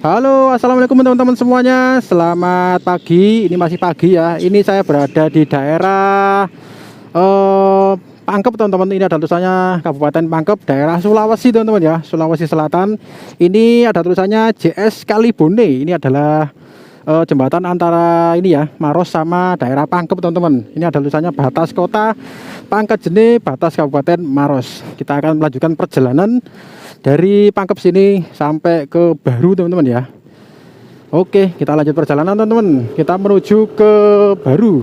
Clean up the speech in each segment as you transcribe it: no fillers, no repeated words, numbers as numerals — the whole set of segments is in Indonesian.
Halo, assalamualaikum teman-teman semuanya. Selamat pagi. Ini masih pagi ya. Ini saya berada di daerah Pangkep, teman-teman. Ini ada tulisannya Kabupaten Pangkep, daerah Sulawesi, teman-teman ya. Sulawesi Selatan. Ini ada tulisannya JS Kalibone. Ini adalah jembatan antara ini ya, Maros sama daerah Pangkep, teman-teman. Ini ada tulisannya batas kota Pangkajene, batas Kabupaten Maros. Kita akan melanjutkan perjalanan dari Pangkep sini sampai ke Baru, teman-teman ya. Oke, kita lanjut perjalanan, teman-teman. Kita menuju ke Baru.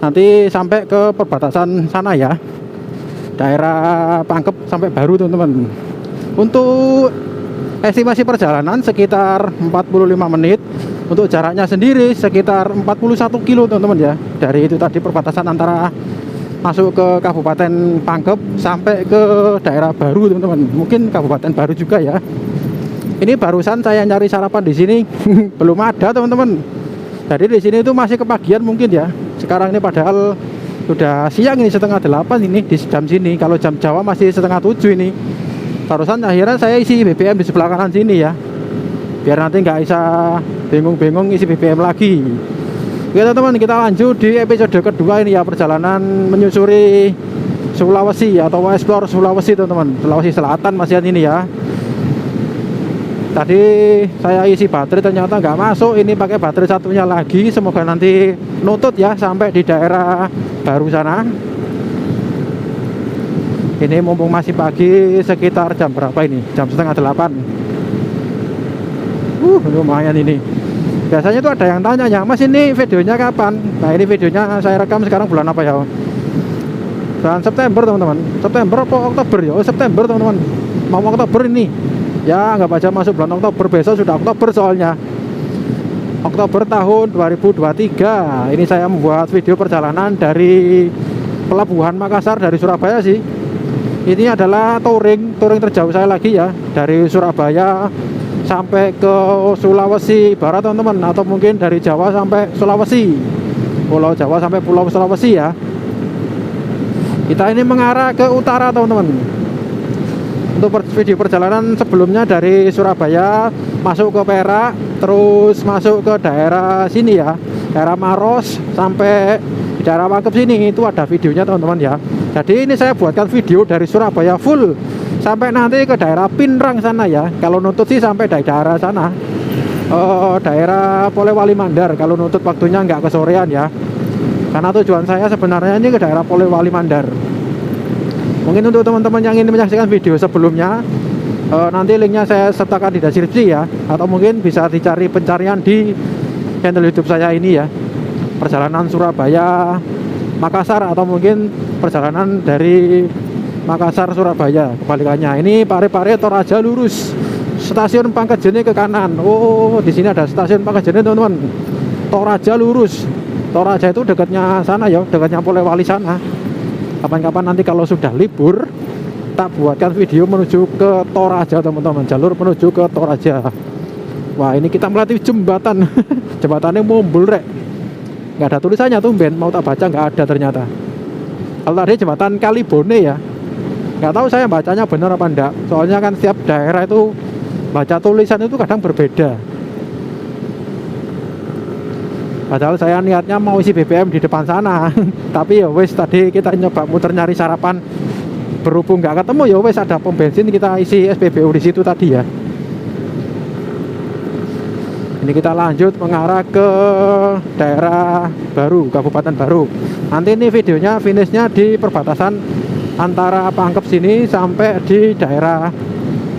Nanti sampai ke perbatasan sana ya. Daerah Pangkep sampai Baru, teman-teman. Untuk estimasi perjalanan sekitar 45 menit. Untuk jaraknya sendiri sekitar 41 kilo, teman-teman ya. Dari itu tadi perbatasan antara masuk ke Kabupaten Pangkep sampai ke daerah Baru, teman-teman. Mungkin Kabupaten Baru juga ya. Ini barusan saya nyari sarapan di sini belum ada, teman-teman. Jadi di sini itu masih kepagian mungkin ya. Sekarang ini padahal sudah siang, ini setengah 8 ini di jam sini. Kalau jam Jawa masih setengah 7 ini. Barusan akhirnya saya isi BBM di sebelah kanan sini ya. Biar nanti nggak bisa bingung-bingung isi BBM lagi. Oke, teman-teman, kita lanjut di episode kedua ini ya, perjalanan menyusuri Sulawesi atau explore Sulawesi, teman-teman. Sulawesi Selatan masih ini ya. Tadi saya isi baterai ternyata nggak masuk, ini pakai baterai satunya lagi. Semoga nanti nutut ya sampai di daerah Baru sana. Ini mumpung masih pagi, sekitar jam berapa ini? Jam setengah 8. Lumayan ini. Biasanya tuh ada yang tanya, Mas ini videonya kapan? Nah, ini videonya saya rekam sekarang bulan apa ya? Bulan September, teman-teman. September apa Oktober ya? Oh, September, teman-teman. Mau Oktober ini. Ya, nggak baca masuk bulan Oktober. Besok sudah Oktober soalnya. Oktober tahun 2023. Ini saya membuat video perjalanan dari Pelabuhan Makassar dari Surabaya sih. Ini adalah touring terjauh saya lagi ya. Dari Surabaya sampai ke Sulawesi Barat, teman-teman, atau mungkin dari Jawa sampai Sulawesi, Pulau Jawa sampai Pulau Sulawesi ya. Kita ini mengarah ke utara, teman-teman. Untuk video perjalanan sebelumnya dari Surabaya masuk ke Perak, terus masuk ke daerah sini ya, daerah Maros sampai di daerah Pangkep sini, itu ada videonya, teman-teman ya. Jadi ini saya buatkan video dari Surabaya full sampai nanti ke daerah Pinrang sana ya. Kalau nutut sih sampai daerah sana, daerah Polewali Mandar. Kalau nutut waktunya nggak kesorean ya, karena tujuan saya sebenarnya ini ke daerah Polewali Mandar. Mungkin untuk teman-teman yang ingin menyaksikan video sebelumnya, nanti linknya saya sertakan di deskripsi ya, atau mungkin bisa dicari pencarian di channel YouTube saya ini ya, perjalanan Surabaya Makassar, atau mungkin perjalanan dari Makassar Surabaya kebalikannya. Ini Pare-Pare Toraja lurus, stasiun Pangkajene ke kanan. Oh, di sini ada stasiun Pangkajene, teman-teman. Toraja lurus. Toraja itu dekatnya sana ya, dekatnya Polewali sana. Kapan-kapan nanti kalau sudah libur, tak buatkan video menuju ke Toraja, teman-teman. Jalur menuju ke Toraja. Wah, ini kita melatih jembatan. Jembatannya mombul rek. Nggak ada tulisannya tuh, Ben. Mau tak baca nggak ada ternyata. Kalau tadi jembatan Kalibone ya. Nggak tahu saya bacanya benar apa enggak. Soalnya kan setiap daerah itu baca tulisan itu kadang berbeda. Padahal saya niatnya mau isi BBM di depan sana. Tapi ya wes, tadi kita nyoba muter nyari sarapan, berhubung nggak ketemu ya wes, ada pom bensin, kita isi SPBU di situ tadi ya. Ini kita lanjut mengarah ke daerah Baru, Kabupaten Baru. Nanti ini videonya finishnya di perbatasan antara Pangkep sini sampai di daerah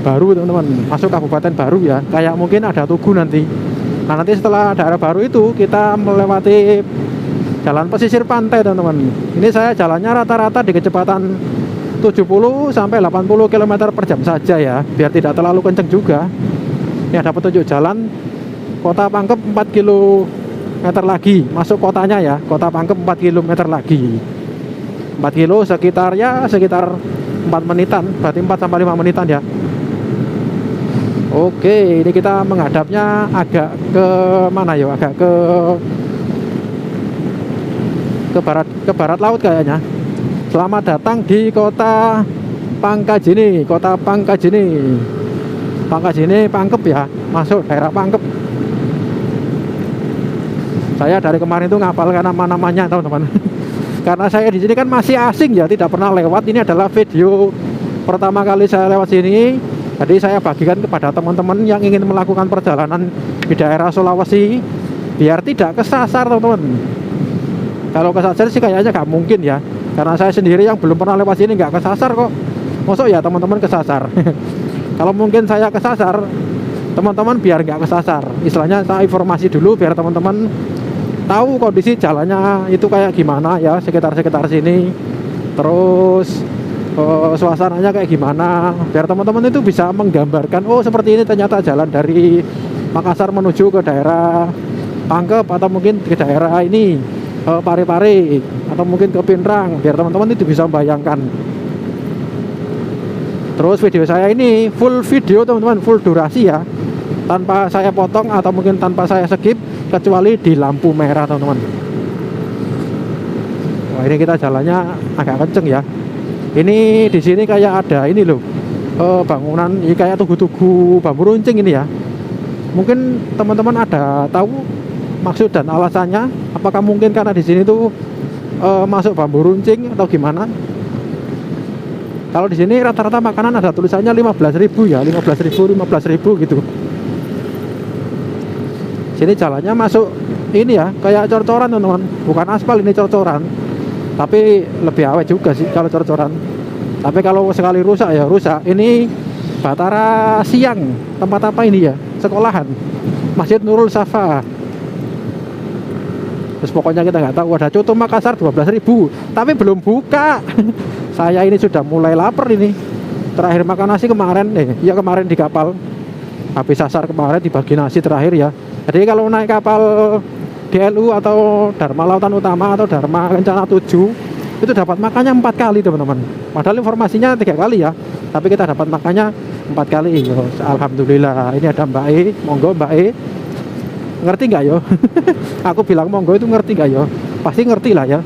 Baru, teman-teman. Masuk Kabupaten Baru ya. Kayak mungkin ada Tugu nanti. Nah, nanti setelah daerah Baru itu kita melewati jalan pesisir pantai, teman-teman. Ini saya jalannya rata-rata di kecepatan 70 sampai 80 km per jam saja ya, biar tidak terlalu kenceng juga. Ini ada petunjuk jalan Kota Pangkep 4 km lagi masuk kotanya ya. Kota Pangkep 4 km lagi. 4 kilo sekitar 4 menitan, berarti 4 sampai 5 menitan ya. Oke, ini kita menghadapnya agak ke mana ya? Agak ke barat laut kayaknya. Selamat datang di kota Pangkajene, Pangkajene Pangkep ya. masuk daerah Pangkep. Saya dari kemarin itu ngapalkan nama-namanya teman-teman. Karena saya di sini kan masih asing ya, tidak pernah lewat. Ini adalah video pertama kali saya lewat sini. Jadi saya bagikan kepada teman-teman yang ingin melakukan perjalanan di daerah Sulawesi biar tidak kesasar teman-teman. Kalau kesasar sih kayaknya nggak mungkin ya, karena saya sendiri yang belum pernah lewat sini nggak kesasar kok. Maksud ya teman-teman kesasar. Kalau mungkin saya kesasar, teman-teman biar nggak kesasar. Istilahnya saya informasi dulu biar teman-teman tahu kondisi jalannya itu kayak gimana ya, sekitar-sekitar sini. Terus suasananya kayak gimana, biar teman-teman itu bisa menggambarkan, oh seperti ini ternyata jalan dari Makassar menuju ke daerah Pangkep, atau mungkin ke daerah ini Pare-Pare, atau mungkin ke Pinrang, biar teman-teman itu bisa membayangkan. Terus video saya ini full video teman-teman, full durasi ya, tanpa saya potong atau mungkin tanpa saya skip, kecuali di lampu merah teman-teman. Wah ini kita jalannya agak kenceng ya. Ini di sini kayak ada ini loh, bangunan ini kayak tugu-tugu bambu runcing ini ya. Mungkin teman-teman ada tahu maksud dan alasannya? Apakah mungkin karena di sini tuh masuk bambu runcing atau gimana? Kalau di sini rata-rata makanan ada tulisannya 15.000 ya, 15.000 gitu. Sini jalannya masuk ini ya, kayak cor-coran teman-teman, bukan aspal, ini cor-coran. Tapi lebih awet juga sih kalau cor-coran. Tapi kalau sekali rusak ya rusak. Ini Batara Siang, tempat apa ini ya? Sekolahan, Masjid Nurul Safa. Terus pokoknya kita nggak tahu, ada coto Makassar 12.000, tapi belum buka. Saya ini sudah mulai lapar ini. Terakhir makan nasi kemarin, kemarin di kapal. Habis sasar kemarin dibagi nasi terakhir ya. Jadi kalau naik kapal DLU atau Dharma Lautan Utama atau Dharma Kencana 7 itu dapat makannya 4 kali teman-teman. Padahal informasinya 3 kali ya, tapi kita dapat makannya 4 kali. Alhamdulillah. Ini ada Mbak E, monggo Mbak E. Ngerti nggak yo? Aku bilang monggo itu ngerti nggak yo? Pasti ngerti lah ya.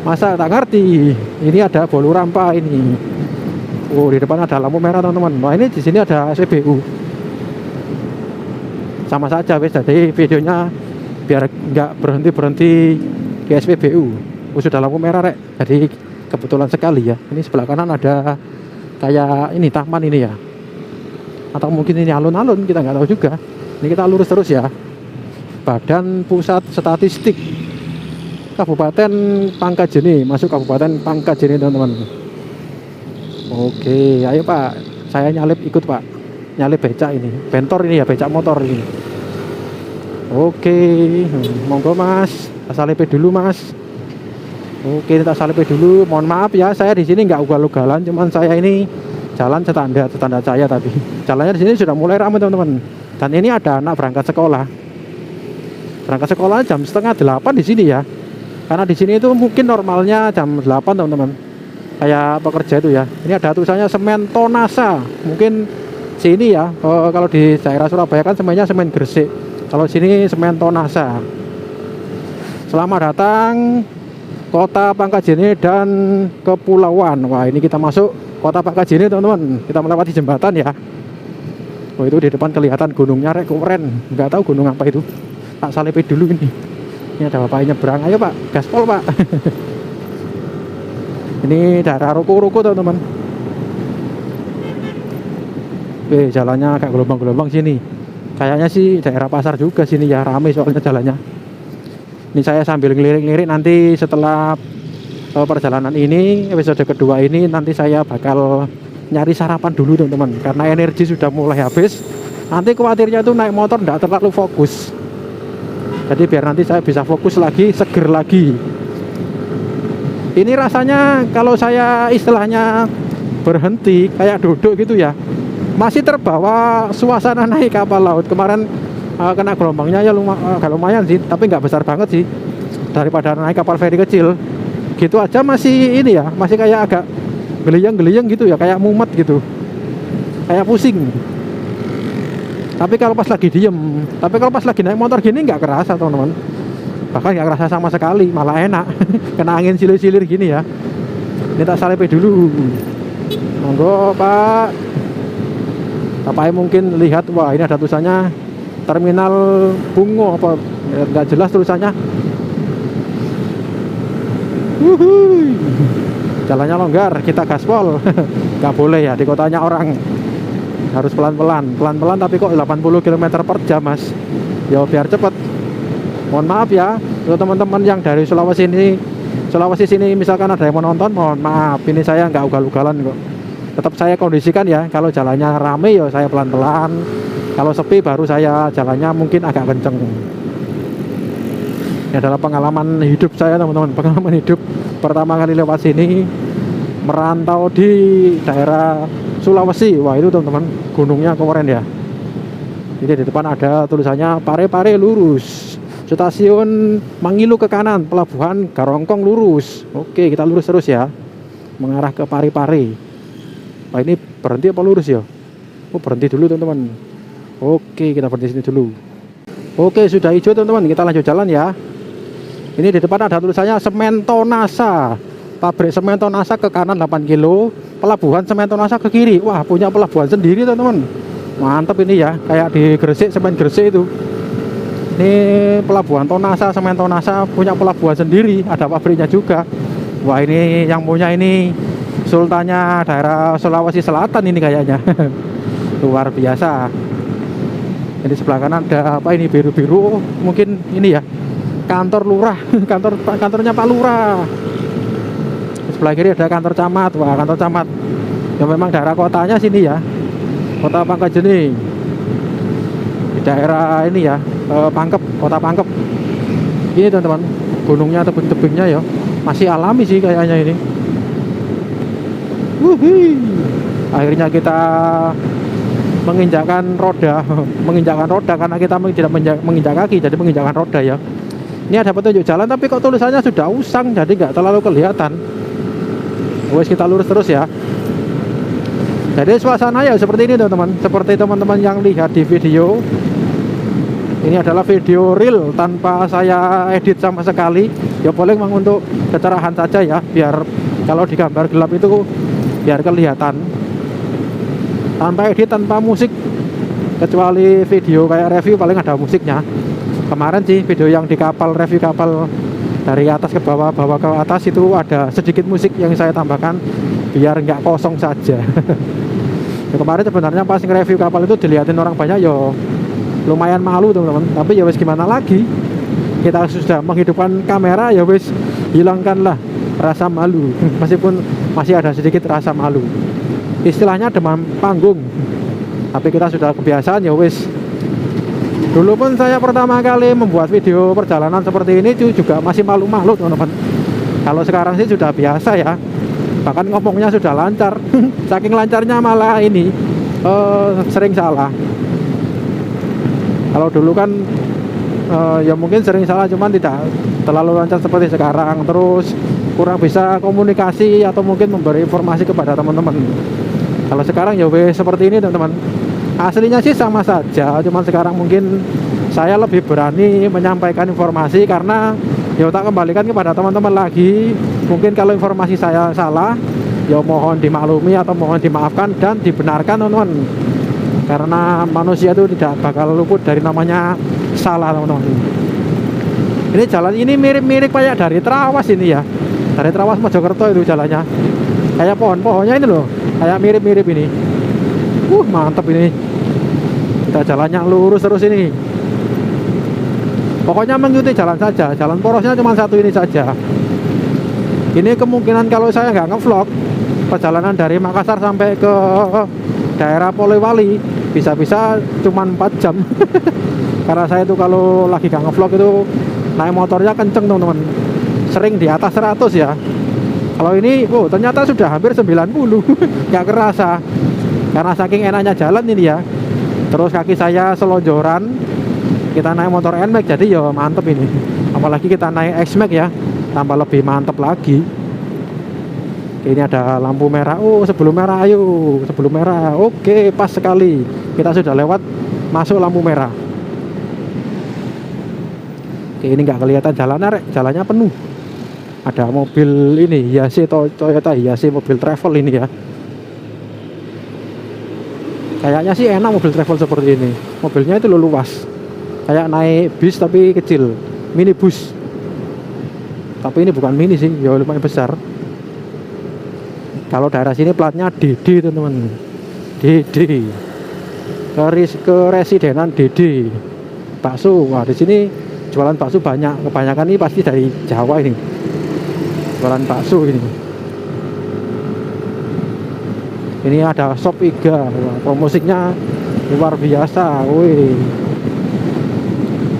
Masa tak ngerti? Ini ada bolu rampa ini. Oh di depan ada lampu merah teman-teman. Nah ini di sini ada SPBU. Sama saja wes, jadi videonya biar nggak berhenti di SPBU. Sudah lampu merah rek. Jadi kebetulan sekali ya. Ini sebelah kanan ada kayak ini taman ini ya. Atau mungkin ini alun-alun, kita nggak tahu juga. Ini kita lurus terus ya. Badan Pusat Statistik Kabupaten Pangkajene, masuk Kabupaten Pangkajene teman-teman. Oke, ayo Pak, saya nyalip ikut Pak. Nyalip becak ini, bentor ini ya, becak motor ini. Oke, monggo Mas, tak salipe dulu Mas. Oke, tak salipe dulu. Mohon maaf ya, saya di sini nggak ugal-ugalan, cuman saya ini jalan standar saya tapi jalannya di sini sudah mulai ramai teman-teman. Dan ini ada anak berangkat sekolah. Berangkat sekolah jam 7:30 di sini ya. Karena di sini itu mungkin normalnya jam 8 teman-teman. Kayak pekerja itu ya. Ini ada tulisannya semen Tonasa. Mungkin sini ya, kalau di daerah Surabaya kan semennya semen Gresik. Kalau sini semen Tonasa. Selamat datang Kota Pangkajene dan Kepulauan. Wah, ini kita masuk Kota Pangkajene teman-teman. Kita melewati jembatan ya. Oh, itu di depan kelihatan gunungnya rek, keren. Nggak tahu gunung apa itu. Tak salipi dulu ini. Ini ada bapak nyebrang. Ayo Pak, gaspol Pak. Ini daerah ruko-ruko teman-teman. Jalannya kayak gelombang-gelombang sini. Kayaknya sih daerah pasar juga sini ya, ramai soalnya jalannya. Ini saya sambil ngelirik-ngelirik, nanti setelah perjalanan ini, episode kedua ini, nanti saya bakal nyari sarapan dulu teman-teman. Karena energi sudah mulai habis. Nanti khawatirnya itu naik motor tidak terlalu fokus. Jadi biar nanti saya bisa fokus lagi, seger lagi. Ini rasanya kalau saya istilahnya berhenti kayak duduk gitu ya, masih terbawa suasana naik kapal laut. Kemarin kena gelombangnya ya agak lumayan sih, tapi nggak besar banget sih daripada naik kapal feri kecil. Gitu aja masih ini ya, masih kayak agak geliyang-geliyang gitu ya, kayak mumet gitu, kayak pusing. Tapi kalau pas lagi diem, tapi kalau pas lagi naik motor gini nggak kerasa teman-teman. Bahkan nggak kerasa sama sekali, malah enak. Kena angin silir-silir gini ya. Ini tak salipi dulu. Monggo Pak. Apa mungkin lihat, wah ini ada tulisannya terminal Bungo apa nggak jelas tulisannya. Wuhui. Jalannya longgar, kita gaspol. Nggak boleh ya di kotanya orang, harus pelan-pelan tapi kok 80 km per jam mas, ya biar cepet. Mohon maaf ya untuk teman-teman yang dari Sulawesi sini misalkan ada yang menonton, mohon maaf ini saya nggak ugal-ugalan kok. Tetap saya kondisikan ya, kalau jalannya rame ya saya pelan-pelan, kalau sepi baru saya jalannya mungkin agak kenceng. Ini adalah pengalaman hidup saya teman-teman, pengalaman hidup pertama kali lewat sini, merantau di daerah Sulawesi. Wah itu teman-teman, gunungnya keren ya. Jadi di depan ada tulisannya Pare-Pare lurus, stasiun Mangilu ke kanan, pelabuhan Garongkong lurus. Oke, kita lurus terus ya, mengarah ke Pare-Pare. Wah ini berhenti apa lurus ya? Oh berhenti dulu teman-teman. Oke, kita berhenti sini dulu. Oke, sudah hijau teman-teman, kita lanjut jalan ya. Ini di depan ada tulisannya Sementonasa, pabrik Sementonasa ke kanan 8 kilo, pelabuhan Sementonasa ke kiri. Wah punya pelabuhan sendiri teman-teman, mantap ini ya, kayak di Gresik, Semen Gresik itu. Ini pelabuhan Tonasa, Sementonasa punya pelabuhan sendiri, ada pabriknya juga. Wah ini yang punya ini sultannya daerah Sulawesi Selatan ini kayaknya. Luar biasa. Jadi sebelah kanan ada apa ini, biru-biru, mungkin ini ya kantor lurah, kantornya Pak Lurah. Sebelah kiri ada kantor camat. Wah kantor camat ya memang daerah kotanya sini ya, kota Pangkajene, di daerah ini ya, Pangkep, kota Pangkep. Ini teman-teman, gunungnya, tebing-tebingnya ya masih alami sih kayaknya ini. Wuhi. Akhirnya kita menginjakkan roda karena kita tidak menginjak kaki, jadi menginjakkan roda ya. Ini ada petunjuk jalan tapi kok tulisannya sudah usang, jadi nggak terlalu kelihatan. Wes kita lurus terus ya. Jadi suasana ya seperti ini teman-teman, seperti teman-teman yang lihat di video. Ini adalah video real tanpa saya edit sama sekali. Ya boleh memang untuk kecerahan saja ya, biar kalau di gambar gelap itu biar kelihatan. Tanpa edit, tanpa musik, kecuali video kayak review paling ada musiknya. Kemarin sih video yang di kapal, review kapal dari atas ke bawah, bawah ke atas, itu ada sedikit musik yang saya tambahkan biar nggak kosong saja. Ya, kemarin sebenarnya pas nge-review kapal itu dilihatin orang banyak, yo lumayan malu teman-teman. Tapi ya wes gimana lagi, kita sudah menghidupkan kamera, ya wes hilangkanlah rasa malu. Meskipun masih ada sedikit rasa malu, istilahnya demam panggung. Tapi kita sudah kebiasaan ya wes. Dulu pun saya pertama kali membuat video perjalanan seperti ini juga masih malu-malu teman-teman. Kalau sekarang sih sudah biasa ya, bahkan ngomongnya sudah lancar. Saking lancarnya malah ini sering salah. Kalau dulu kan ya mungkin sering salah, cuman tidak terlalu lancar seperti sekarang. Terus kurang bisa komunikasi atau mungkin memberi informasi kepada teman-teman. Kalau sekarang ya wes seperti ini teman-teman. Aslinya sih sama saja, cuman sekarang mungkin saya lebih berani menyampaikan informasi karena ya tak kembalikan kepada teman-teman lagi. Mungkin kalau informasi saya salah, ya mohon dimaklumi atau mohon dimaafkan dan dibenarkan teman-teman. Karena manusia itu tidak bakal luput dari namanya salah teman-teman. Ini jalan ini mirip-mirip kayak dari Trawas ini ya, dari Trawas Mojokerto itu jalannya. Kayak pohon-pohonnya ini loh, kayak mirip-mirip ini. Mantap ini. Kita jalannya lurus terus ini. Pokoknya mengikuti jalan saja. Jalan porosnya cuma satu ini saja. Ini kemungkinan kalau saya nggak ngevlog perjalanan dari Makassar sampai ke daerah Polewali, bisa-bisa cuma 4 jam. Karena saya itu kalau lagi nggak ngevlog itu naik motornya kenceng teman-teman, sering di atas 100 ya. Kalau ini ternyata sudah hampir 90. Nggak kerasa karena saking enaknya jalan ini ya. Terus kaki saya selonjoran, kita naik motor NMAX jadi ya mantep ini. Apalagi kita naik X-Max ya, tambah lebih mantep lagi. Ini ada lampu merah. Sebelum merah, ayo sebelum merah. Oke, pas sekali kita sudah lewat masuk lampu merah. Oke, ini nggak kelihatan jalannya penuh. Ada mobil ini Hiace, Toyota Hiace, mobil travel ini ya. Kayaknya sih enak mobil travel seperti ini. Mobilnya itu luas, kayak naik bis tapi kecil, minibus. Tapi ini bukan mini sih, ya lumayan besar. Kalau daerah sini platnya DD teman-teman, DD. Keresidenan DD. Bakso, wah di sini jualan bakso banyak. Kebanyakan ini pasti dari Jawa ini. Jualan bakso ini. Ini ada shop Iga, wah, promosinya luar biasa. Wih.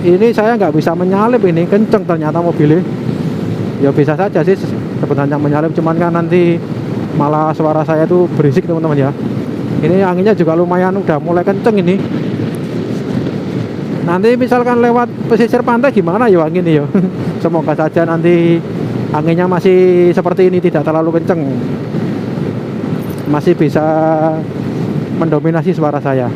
Ini saya nggak bisa menyalip, ini kenceng ternyata mobilnya. Ya bisa saja sih sebenarnya menyalip, cuman kan nanti malah suara saya tuh berisik teman-teman ya. Ini anginnya juga lumayan udah mulai kenceng ini. Nanti misalkan lewat pesisir pantai gimana ya angin ya. Semoga saja nanti anginnya masih seperti ini, tidak terlalu kenceng, masih bisa mendominasi suara saya.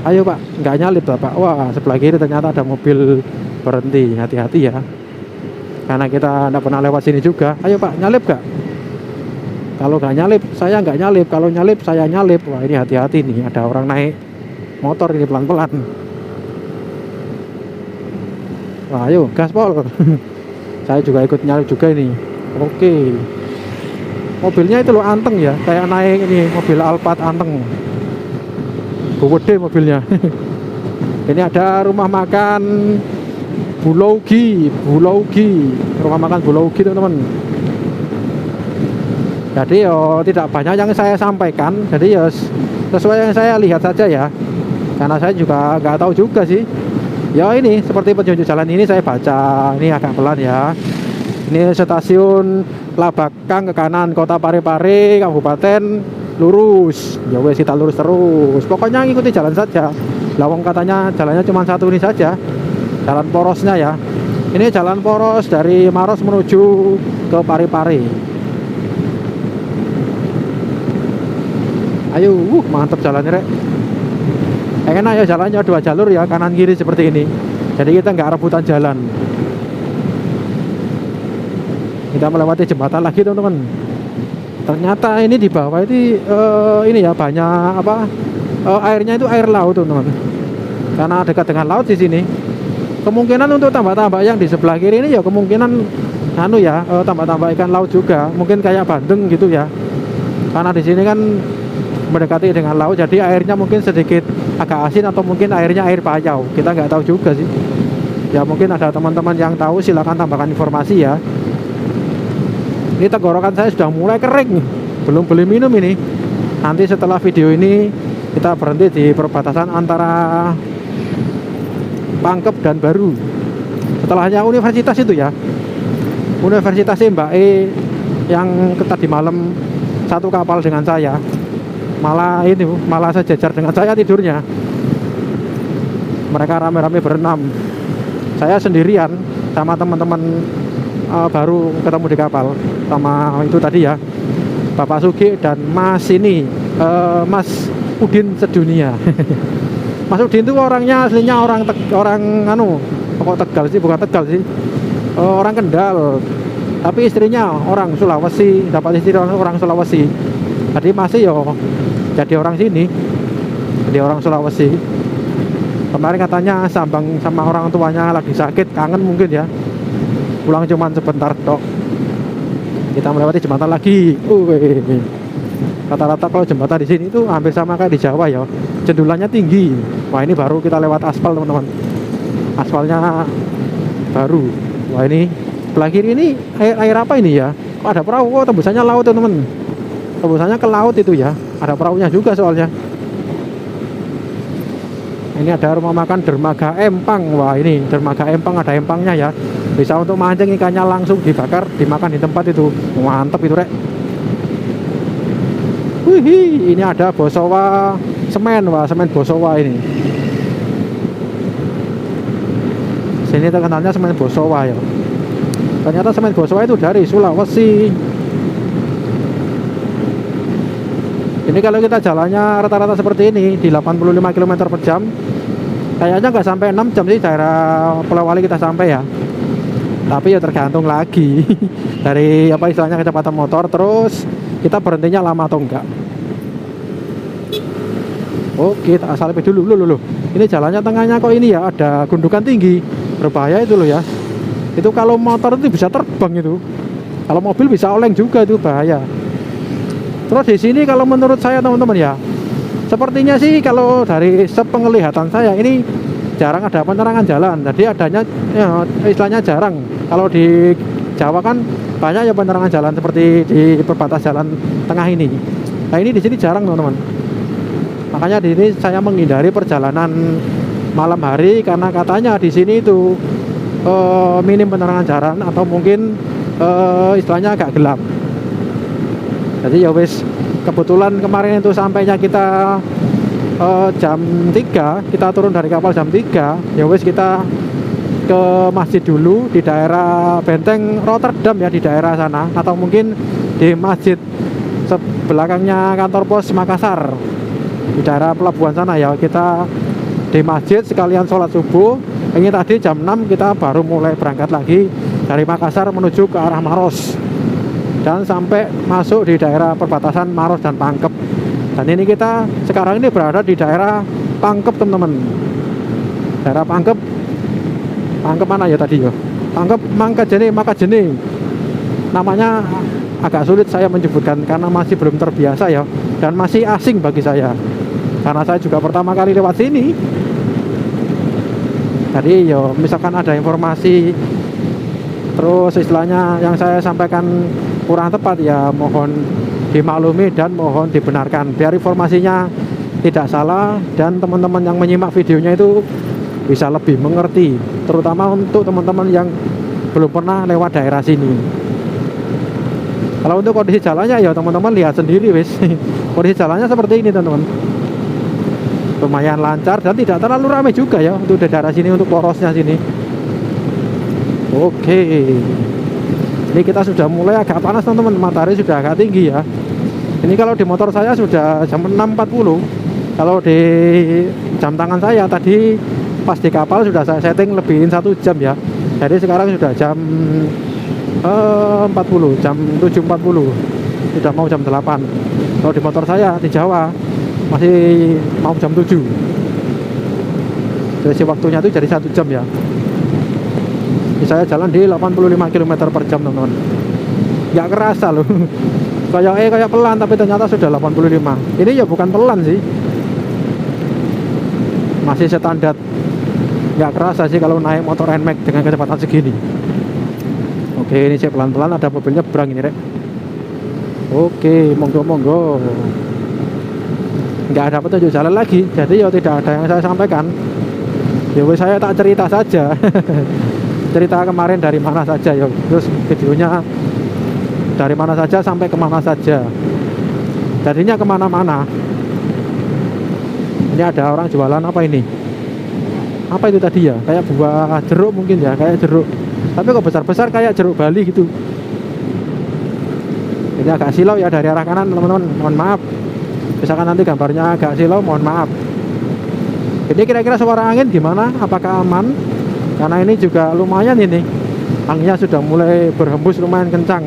Ayo Pak, nggak nyalip Bapak. Wah, sebelah kiri ternyata ada mobil berhenti, hati-hati ya, karena kita nggak pernah lewat sini juga. Ayo Pak, nyalip gak? Kalau nggak nyalip, saya nggak nyalip. Kalau nyalip, saya nyalip. Wah, ini hati-hati nih, ada orang naik motor ini pelan-pelan. Wah, ayo gaspol. Saya juga ikut nyalip juga ini. Oke. Mobilnya itu loh anteng ya, kayak naik ini mobil Alphard anteng. Gede mobilnya. Ini ada rumah makan Bulaugi, rumah makan Bulaugi teman-teman. Jadi yo tidak banyak yang saya sampaikan, jadi ya sesuai yang saya lihat saja ya, karena saya juga nggak tahu juga sih. Ya ini seperti petunjuk jalan ini saya baca, ini agak pelan ya. Ini stasiun Labakang ke kanan, Kota Parepare, Kabupaten, lurus. Ya wes kita lurus terus. Pokoknya ngikuti jalan saja. Lawang katanya jalannya cuma satu ini saja, jalan porosnya ya. Ini jalan poros dari Maros menuju ke Parepare. Ayo, mantap jalannya rek. Enak ya jalannya, 2 jalur ya, kanan kiri seperti ini. Jadi kita nggak rebutan jalan. Kita melewati jembatan lagi teman-teman. Ternyata ini di bawah ini ya banyak apa? Airnya itu air laut teman-teman. Karena dekat dengan laut di sini. Kemungkinan untuk tambak-tambak yang di sebelah kiri ini ya kemungkinan tambak-tambak ikan laut juga. Mungkin kayak bandeng gitu ya. Karena di sini kan mendekati dengan laut, jadi airnya mungkin sedikit agak asin atau mungkin airnya air payau. Kita nggak tahu juga sih. Ya mungkin ada teman-teman yang tahu, silakan tambahkan informasi ya. Ini tenggorokan saya sudah mulai kering, belum beli minum ini. Nanti setelah video ini kita berhenti di perbatasan antara Pangkep dan Baru. Setelahnya universitas itu ya, Universitas Mbak E yang tadi malam satu kapal dengan saya. Malah sejajar dengan saya tidurnya. Mereka rame-rame berenam, saya sendirian sama teman-teman baru ketemu di kapal, sama itu tadi ya, Bapak Sugi dan Mas ini, Mas Udin sedunia. Mas Udin itu orangnya aslinya orang Tegal sih, bukan Tegal sih, orang Kendal, tapi istrinya orang Sulawesi, dapat istri orang Sulawesi. Jadi masih jadi orang sini, jadi orang Sulawesi. Kemarin katanya sambang sama orang tuanya lagi sakit, kangen mungkin ya, pulang cuman sebentar tok. Kita melewati jembatan lagi. Rata-rata kalau jembatan di sini itu hampir sama kayak di Jawa ya, cendulannya tinggi. Wah, ini baru kita lewat aspal teman-teman, aspalnya baru. Wah, ini sebelah kiri ini air apa ini ya? Kok ada perahu? Oh, tembusannya laut teman-teman, tembusannya ke laut itu ya, ada perahunya juga soalnya. Ini ada rumah makan Dermaga Empang. Wah, ini Dermaga Empang, ada empangnya ya, bisa untuk mancing ikannya langsung dibakar, dimakan di tempat itu. Mantap itu rek. Wih, ini ada Bosowa semen. Wah, semen Bosowa ini. Sini terkenalnya semen Bosowa ya. Ternyata semen Bosowa itu dari Sulawesi. Ini kalau kita jalannya rata-rata seperti ini di 85 km per jam, kayaknya nggak sampai 6 jam sih daerah Pulau Wali kita sampai ya. Tapi ya tergantung lagi dari apa istilahnya kecepatan motor, terus kita berhentinya lama atau enggak. Oke, tak salpe dulu. Loh. Ini jalannya tengahnya kok ini ya, ada gundukan tinggi. Berbahaya itu loh ya. Itu kalau motor itu bisa terbang itu. Kalau mobil bisa oleng juga, itu bahaya. Terus di sini kalau menurut saya teman-teman ya, sepertinya sih kalau dari sepenglihatan saya ini jarang ada penerangan jalan. Jadi adanya ya, istilahnya jarang. Kalau di Jawa kan banyak ya penerangan jalan seperti di perbatas jalan tengah ini. Nah ini di sini jarang teman-teman. Makanya di sini saya menghindari perjalanan malam hari karena katanya di sini itu minim penerangan jalan atau mungkin istilahnya agak gelap. Jadi ya wis, kebetulan kemarin itu sampainya kita jam 3, kita turun dari kapal jam 3. Ya wis, kita ke masjid dulu di daerah Benteng Rotterdam ya, di daerah sana, atau mungkin di masjid sebelakangnya kantor pos Makassar, di daerah pelabuhan sana ya. Kita di masjid sekalian sholat subuh. Ini tadi jam 6 kita baru mulai berangkat lagi dari Makassar menuju ke arah Maros, dan sampai masuk di daerah perbatasan Maros dan Pangkep. Dan ini kita sekarang ini berada di daerah Pangkep teman-teman. Daerah Pangkep mana ya tadi ya? Pangkep Makajene. Namanya agak sulit saya menyebutkan karena masih belum terbiasa ya, dan masih asing bagi saya karena saya juga pertama kali lewat sini. Jadi ya misalkan ada informasi terus istilahnya yang saya sampaikan kurang tepat ya mohon dimaklumi dan mohon dibenarkan biar informasinya tidak salah dan teman-teman yang menyimak videonya itu bisa lebih mengerti, terutama untuk teman-teman yang belum pernah lewat daerah sini. Kalau untuk kondisi jalannya ya teman-teman lihat sendiri wis. Kondisi jalannya seperti ini teman-teman, lumayan lancar dan tidak terlalu ramai juga ya untuk daerah sini, untuk porosnya sini. Oke, ini kita sudah mulai agak panas teman-teman, matahari sudah agak tinggi ya. Ini kalau di motor saya sudah jam 6.40. Kalau di jam tangan saya tadi pas di kapal sudah saya setting lebihin 1 jam ya. Jadi sekarang sudah jam 40, jam 7.40, sudah mau jam 8. Kalau di motor saya di Jawa masih mau jam 7. Jadi waktunya itu jadi 1 jam ya. Saya jalan di 85 km per jam teman-teman. Nggak kerasa loh. Kayak pelan tapi ternyata sudah 85. Ini ya bukan pelan sih, masih standar. Nggak kerasa sih kalau naik motor NMAX dengan kecepatan segini. Oke, ini saya pelan-pelan, ada mobil nyebrang ini rek. Oke, monggo. Nggak ada petunjuk jalan lagi, jadi ya tidak ada yang saya sampaikan. Ya saya tak cerita saja. Cerita kemarin dari mana saja ya, terus videonya dari mana saja sampai kemana saja, jadinya kemana-mana. Ini ada orang jualan apa ini, apa itu tadi ya, kayak buah jeruk mungkin ya, kayak jeruk tapi kok besar-besar kayak jeruk Bali gitu. Ini agak silau ya dari arah kanan teman-teman, mohon maaf misalkan nanti gambarnya agak silau, mohon maaf. Ini kira-kira suara angin gimana, apakah aman? Karena ini juga lumayan, ini anginnya sudah mulai berhembus lumayan kencang.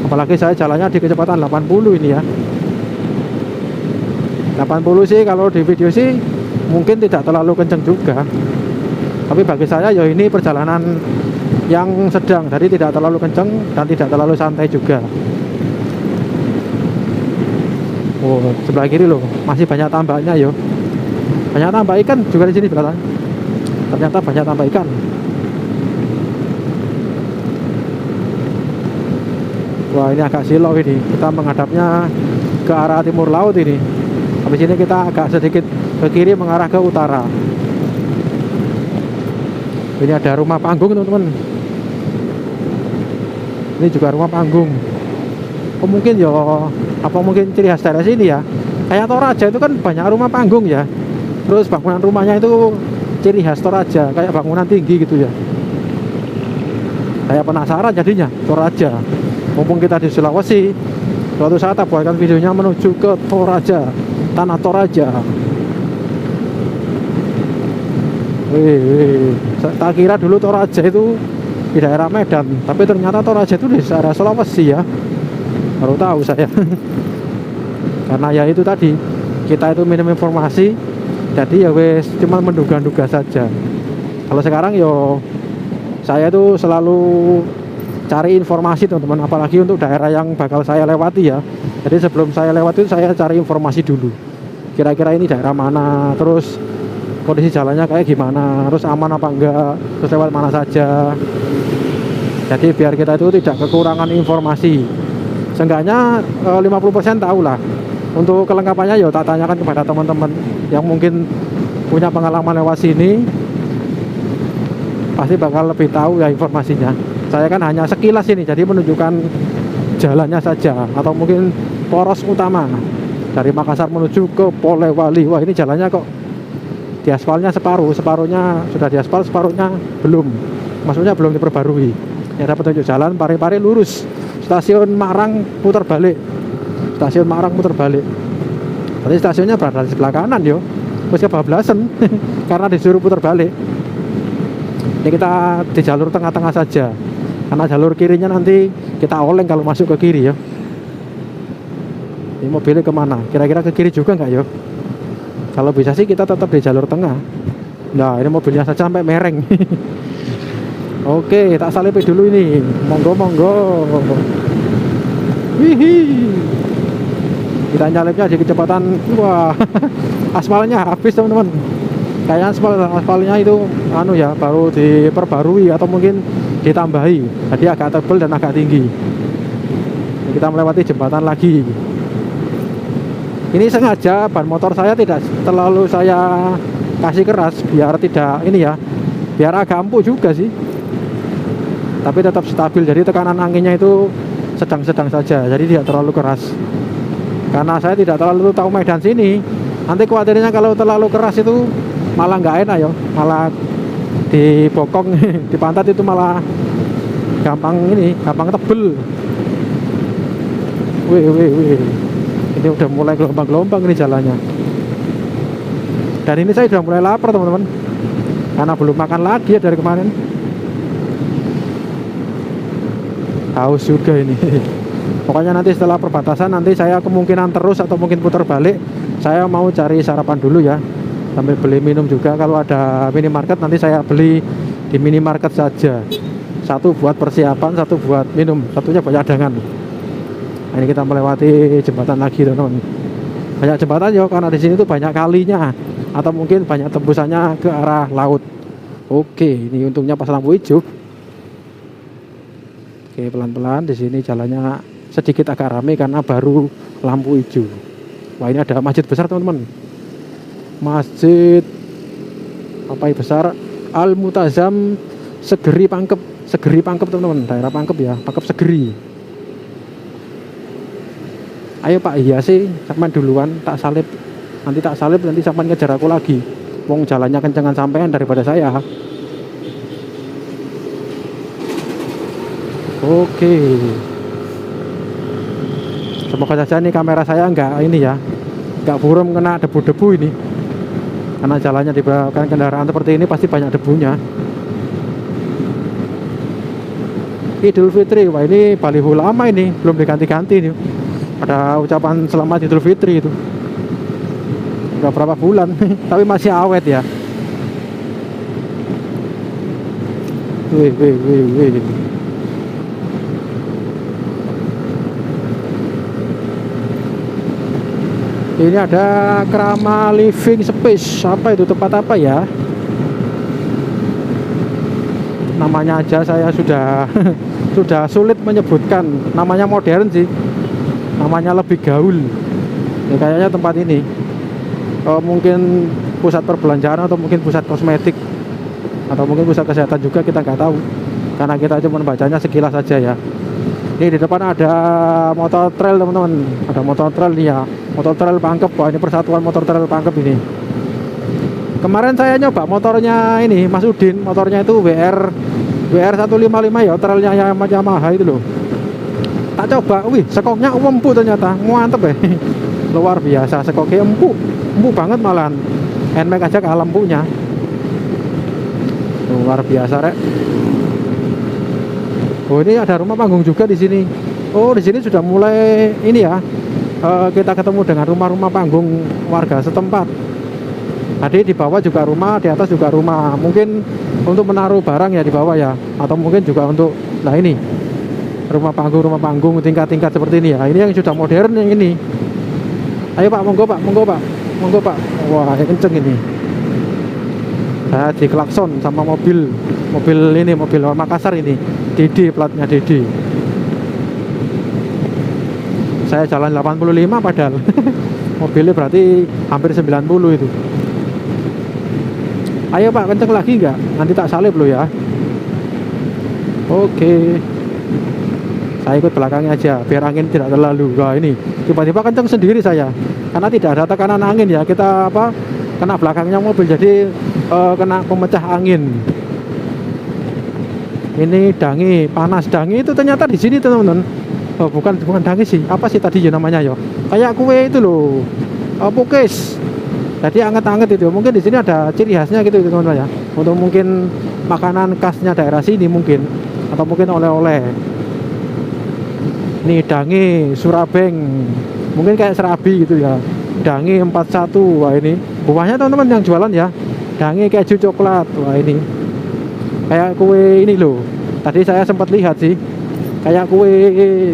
Apalagi saya jalannya di kecepatan 80 ini ya. 80 sih kalau di video sih mungkin tidak terlalu kencang juga, tapi bagi saya ya ini perjalanan yang sedang, jadi tidak terlalu kencang dan tidak terlalu santai juga. Oh, sebelah kiri loh masih banyak tambaknya yo. Banyak tambak ikan juga di sini belakang. Ternyata banyak tambak ikan. Wah, ini agak silau ini. Kita menghadapnya ke arah timur laut ini. Habis ini kita agak sedikit ke kiri mengarah ke utara. Ini ada rumah panggung teman-teman. Ini juga rumah panggung. Oh, mungkin ya, apa mungkin ciri khas daerah sini ya. Kayak Toraja itu kan banyak rumah panggung ya. Terus bangunan rumahnya itu ciri khas Toraja, kayak bangunan tinggi gitu ya. Saya penasaran jadinya Toraja. Mumpung kita di Sulawesi, suatu saat aku buatkan videonya menuju ke Toraja, tanah Toraja. Tak kira dulu Toraja itu di daerah Medan, tapi ternyata Toraja itu di daerah Sulawesi ya. Baru tahu saya. Karena ya itu tadi, kita itu minim informasi, jadi ya wes cuma menduga-duga saja. Kalau sekarang yo saya tuh selalu cari informasi teman-teman, apalagi untuk daerah yang bakal saya lewati ya. Jadi sebelum saya lewati saya cari informasi dulu, kira-kira ini daerah mana, terus kondisi jalannya kayak gimana, terus aman apa enggak, terus lewat mana saja. Jadi biar kita itu tidak kekurangan informasi. Seenggaknya 50% tahu lah. Untuk kelengkapannya ya tak tanyakan kepada teman-teman yang mungkin punya pengalaman lewat sini, pasti bakal lebih tahu ya informasinya. Saya kan hanya sekilas ini, jadi menunjukkan jalannya saja, atau mungkin poros utama dari Makassar menuju ke Polewali. Wah, ini jalannya kok diaspalnya separuhnya sudah diaspal, separuhnya belum, maksudnya belum diperbarui. Ya, ada petunjuk jalan pare-pare lurus, stasiun Marang putar balik, stasiun Marang putar balik. Berarti stasiunnya berada di sebelah kanan yo, terus kebablasan karena disuruh putar balik. Ini kita di jalur tengah-tengah saja, karena jalur kirinya nanti kita oleng kalau masuk ke kiri ya. Ini mobilnya kemana? Kira-kira ke kiri juga nggak yo? Kalau bisa sih kita tetap di jalur tengah. Nah, ini mobilnya saja sampai mereng. Oke, tak salipi dulu ini. Monggo. Wihi. Kita nyalipnya di kecepatan. Wah, aspalnya habis teman-teman. Kayaknya aspalnya itu ya baru diperbarui atau mungkin ditambahi. Jadi agak tebal dan agak tinggi. Kita melewati jembatan lagi. Ini sengaja ban motor saya tidak terlalu saya kasih keras biar tidak biar agak empuk juga sih, tapi tetap stabil. Jadi tekanan anginnya itu sedang-sedang saja, jadi tidak terlalu keras. Karena saya tidak terlalu tahu medan sini, nanti khawatirnya kalau terlalu keras itu malah nggak enak ya, malah di bokong di pantat itu malah gampang tebel. Wih. Ini udah mulai gelombang-gelombang ini jalannya. Dan ini saya sudah mulai lapar teman-teman, karena belum makan lagi ya dari kemarin. Haus juga ini. Pokoknya nanti setelah perbatasan nanti saya kemungkinan terus atau mungkin putar balik. Saya mau cari sarapan dulu ya, sambil beli minum juga. Kalau ada minimarket nanti saya beli di minimarket saja. Satu buat persiapan, satu buat minum, satunya buat cadangan. Ini kita melewati jembatan lagi teman-teman. Banyak jembatan ya, karena di sini tuh banyak kalinya atau mungkin banyak tembusannya ke arah laut. Oke, ini untungnya pas lampu hijau. Oke, pelan-pelan di sini jalannya sedikit agak ramai karena baru lampu hijau. Wah, ini ada masjid besar teman-teman. Masjid besar Al Mutazam Segeri Pangkep teman-teman, daerah Pangkep ya, Pangkep Segeri. Ayo Pak, iya sih, sampean duluan, tak salib. Nanti sampean ngejar aku lagi. Wong jalannya kencengan sampean daripada saya. Oke. Semoga saja nih kamera saya nggak buram kena debu-debu ini. Karena jalannya di belakang kendaraan seperti ini pasti banyak debunya. Idul Fitri, wah ini baliho lama ini, belum diganti-ganti nih. Ada ucapan selamat Idul Fitri itu. Udah berapa bulan, tapi masih awet ya. Wih. Ini ada Krama Living Space. Apa itu, tempat apa ya? Namanya aja saya sudah sulit menyebutkan. Namanya modern sih. Namanya lebih gaul. Ya, kayaknya tempat ini mungkin pusat perbelanjaan atau mungkin pusat kosmetik atau mungkin pusat kesehatan juga, kita nggak tahu karena kita cuma bacanya sekilas saja ya. Ini di depan ada motor trail teman-teman, ada motor trail nih ya, motor trail Pangkep. Wah, ini persatuan motor trail Pangkep ini. Kemarin saya nyoba motornya ini Mas Udin, motornya itu WR 155 ya, trailnya Yamaha itu loh. Tak coba, sekoknya empuk ternyata, mantep ya. Luar biasa, sekoknya empuk banget malahan. Nmax aja kalah empuknya. Luar biasa rek. Oh, ini ada rumah panggung juga di sini. Oh, di sini sudah mulai ini ya, kita ketemu dengan rumah-rumah panggung warga setempat. Tadi di bawah juga rumah, di atas juga rumah. Mungkin untuk menaruh barang ya di bawah ya, atau mungkin juga untuk, nah ini rumah panggung tingkat-tingkat seperti ini ya. Ini yang sudah modern yang ini. Ayo Pak, monggo Pak, monggo Pak, monggo Pak. Wah, kenceng ini. Saya diklakson sama mobil ini, mobil Makassar ini, DD, platnya DD. Saya jalan 85 padahal mobilnya berarti hampir 90 itu. Ayo Pak, kenceng lagi nggak? Nanti tak salib lo ya. Oke, saya ikut belakangnya aja biar angin tidak terlalu. Wah, ini tiba-tiba kenceng sendiri saya karena tidak ada tekanan angin ya. Kita kena belakangnya mobil, jadi kena pemecah angin. Ini dangi, panas. Dangi itu ternyata di sini teman-teman. Oh, bukan dangi sih. Apa sih tadi ya namanya ya? Kayak kue itu loh. Pukis. Jadi anget-anget itu. Mungkin di sini ada ciri khasnya gitu teman-teman ya. Untuk mungkin makanan khasnya daerah sini mungkin, atau mungkin oleh-oleh. Nih dangi, surabeng. Mungkin kayak serabi gitu ya. Dangi 41. Wah, ini buahnya teman-teman yang jualan ya. Dangi keju coklat. Wah, ini kayak kue ini loh. Tadi saya sempat lihat sih. Kayak kue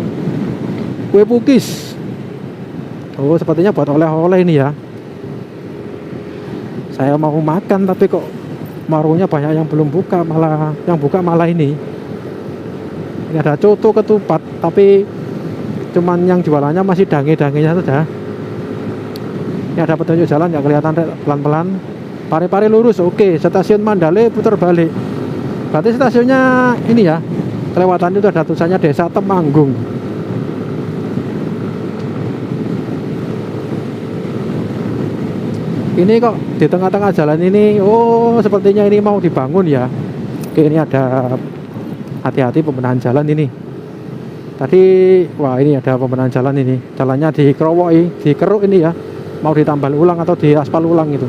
pukis. Oh, sepertinya buat oleh-oleh ini ya. Saya mau makan tapi kok warungnya banyak yang belum buka, malah yang buka malah ini. Ini ada coto ketupat, tapi cuman yang jualannya masih dange-dangenya saja. Ini ada petunjuk jalan, nggak kelihatan pelan-pelan. Pare-pare lurus, oke. Stasiun Mandale putar balik. Berarti stasiunnya ini ya. Kelewatan itu ada tulisannya Desa Temanggung. Ini kok di tengah-tengah jalan ini, oh sepertinya ini mau dibangun ya. Oke, ini ada hati-hati pembenahan jalan ini. Tadi, wah ini ada pembenahan jalan ini. Jalannya dikeruk ini ya. Mau ditambal ulang atau diaspal ulang itu.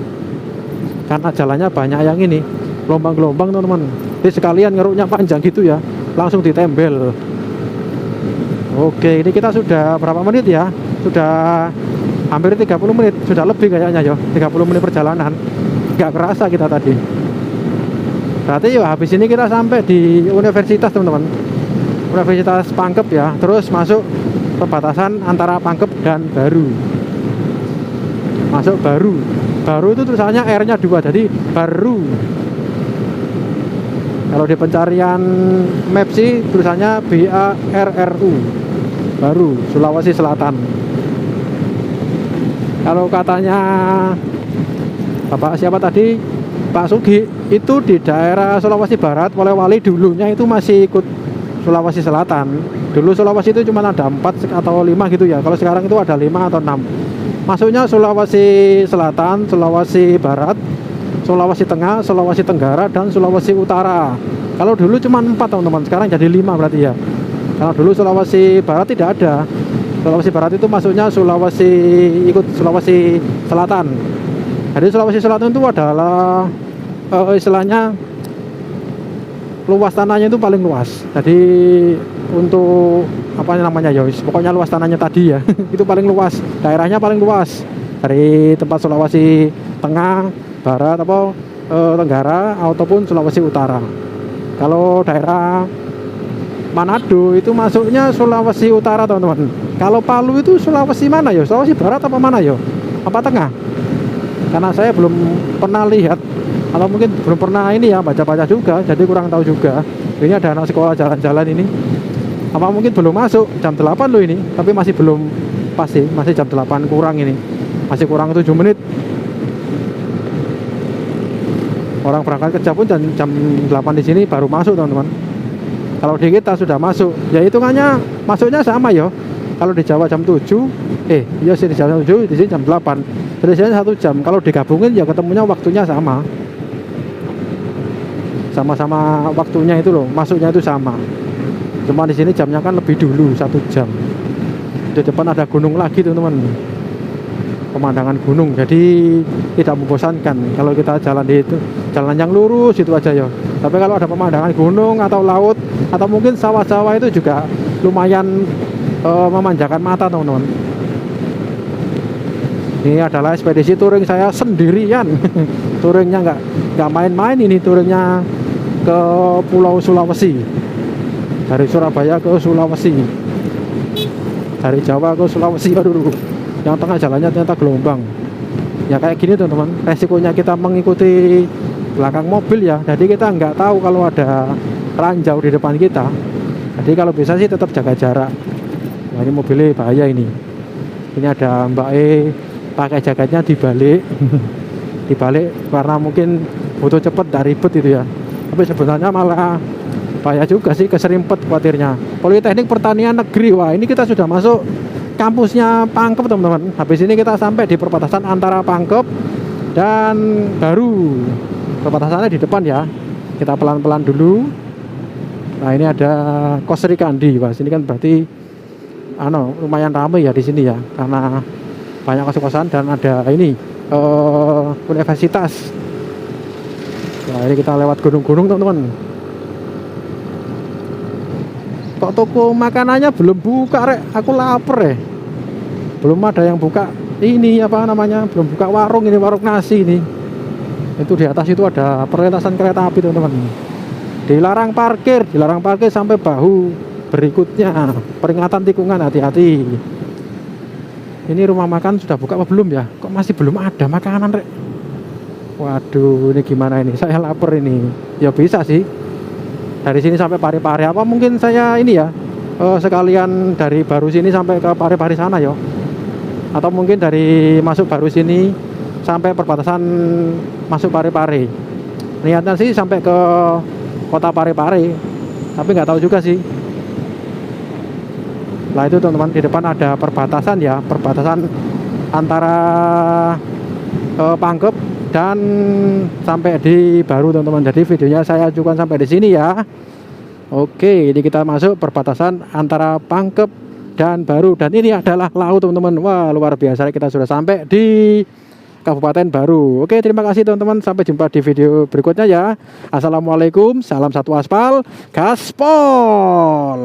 Karena jalannya banyak yang ini, gelombang-gelombang teman-teman. Jadi sekalian ngeruknya panjang gitu ya. Langsung ditembel. Oke, ini kita sudah berapa menit ya? Sudah hampir 30 menit, sudah lebih kayaknya ya. 30 menit perjalanan. Nggak kerasa kita tadi. Berarti ya habis ini kita sampai di universitas teman-teman. Universitas Pangkep ya. Terus masuk perbatasan antara Pangkep dan Baru. Masuk Baru. Baru itu tulisannya R-nya 2, jadi Baru. Kalau di pencarian map sih tulisannya BARRU, Baru, Sulawesi Selatan. Kalau katanya Bapak siapa tadi, Pak Sugi, itu di daerah Sulawesi Barat, Polewali dulunya itu masih ikut Sulawesi Selatan. Dulu Sulawesi itu cuma ada 4 atau 5 gitu ya. Kalau sekarang itu ada 5 atau 6. Masuknya Sulawesi Selatan, Sulawesi Barat, Sulawesi Tengah, Sulawesi Tenggara, dan Sulawesi Utara. Kalau dulu cuma 4 teman-teman, sekarang jadi 5 berarti ya. Kalau dulu Sulawesi Barat tidak ada. Sulawesi Barat itu masuknya ikut Sulawesi Selatan. Jadi Sulawesi Selatan itu adalah istilahnya luas tanahnya itu paling luas. Jadi untuk apa namanya ya, pokoknya luas tanahnya tadi ya. Itu paling luas, daerahnya paling luas dari tempat Sulawesi Tengah, Barat atau Tenggara ataupun Sulawesi Utara. Kalau daerah Manado itu masuknya Sulawesi Utara teman-teman. Kalau Palu itu Sulawesi mana ya? Sulawesi Barat apa mana ya? Apa Tengah? Karena saya belum pernah lihat, atau mungkin belum pernah ini ya baca-baca juga, jadi kurang tahu juga. Ini ada anak sekolah jalan-jalan ini. Apa mungkin belum masuk jam 8 loh ini, tapi masih belum pasti, masih jam 8 kurang ini. Masih kurang 7 menit. Orang berangkat kerja pun jam 8 di sini baru masuk teman-teman. Kalau di kita sudah masuk, ya hitungannya masuknya sama ya. Kalau di Jawa jam 7, iya sih di Jawa jam 7, di sini jam 8. Jadi sini 1 jam. Kalau digabungin ya ketemunya waktunya sama. Sama-sama waktunya itu loh, masuknya itu sama. Cuma di sini jamnya kan lebih dulu 1 jam. Di depan ada gunung lagi teman-teman. Pemandangan gunung, jadi tidak membosankan kalau kita jalan di itu, jalan yang lurus itu aja ya. Tapi kalau ada pemandangan gunung atau laut atau mungkin sawah-sawah itu juga lumayan memanjakan mata teman-teman. Ini adalah ekspedisi touring saya sendirian. Touringnya nggak main-main, ini touringnya ke Pulau Sulawesi. Dari Surabaya ke Sulawesi. Dari Jawa ke Sulawesi. Aduh, yang tengah jalannya ternyata gelombang. Ya kayak gini teman-teman, resikonya kita mengikuti belakang mobil ya. Jadi kita nggak tahu kalau ada ranjau di depan kita. Jadi kalau bisa sih tetap jaga jarak. Nah, ini mobilnya bahaya ini. Ini ada Mbak E pakai jaketnya dibalik. Dibalik karena mungkin butuh cepet, gak ribet itu ya. Tapi sebenarnya malah bahaya juga sih, keserimpet khawatirnya. Politeknik Pertanian Negeri. Wah, ini kita sudah masuk kampusnya Pangkep teman-teman. Habis ini kita sampai di perbatasan antara Pangkep dan Baru. Perbatasannya di depan ya. Kita pelan-pelan dulu. Nah, ini ada Kos Sri Kandi. Wah, sini kan berarti lumayan ramai ya di sini ya, karena banyak kos-kosan dan ada ini universitas. Nah, ini kita lewat gunung-gunung teman-teman. Kok toko makanannya belum buka rek? Aku lapar ya. Belum ada yang buka ini apa namanya? Belum buka warung ini, warung nasi ini. Itu di atas itu ada perlintasan kereta api teman-teman. Dilarang parkir sampai bahu berikutnya. Peringatan tikungan, hati-hati. Ini rumah makan sudah buka apa belum ya? Kok masih belum ada makanan rek? Waduh, ini gimana ini? Saya lapar ini. Ya bisa sih. Dari sini sampai Parepare apa mungkin saya ini ya sekalian dari Baru sini sampai ke Parepare sana ya. Atau mungkin dari masuk Baru sini sampai perbatasan masuk Parepare. Niatnya sih sampai ke kota Parepare. Tapi nggak tahu juga sih. Nah itu teman-teman, di depan ada perbatasan ya, perbatasan antara Pangkep dan sampai di Baru teman-teman. Jadi videonya saya ajukan sampai di sini ya. Oke, ini kita masuk perbatasan antara Pangkep dan Baru, dan ini adalah laut teman-teman. Wah, luar biasa, kita sudah sampai di Kabupaten Baru. Oke, terima kasih teman-teman, sampai jumpa di video berikutnya ya. Assalamualaikum, salam satu aspal, gaspol.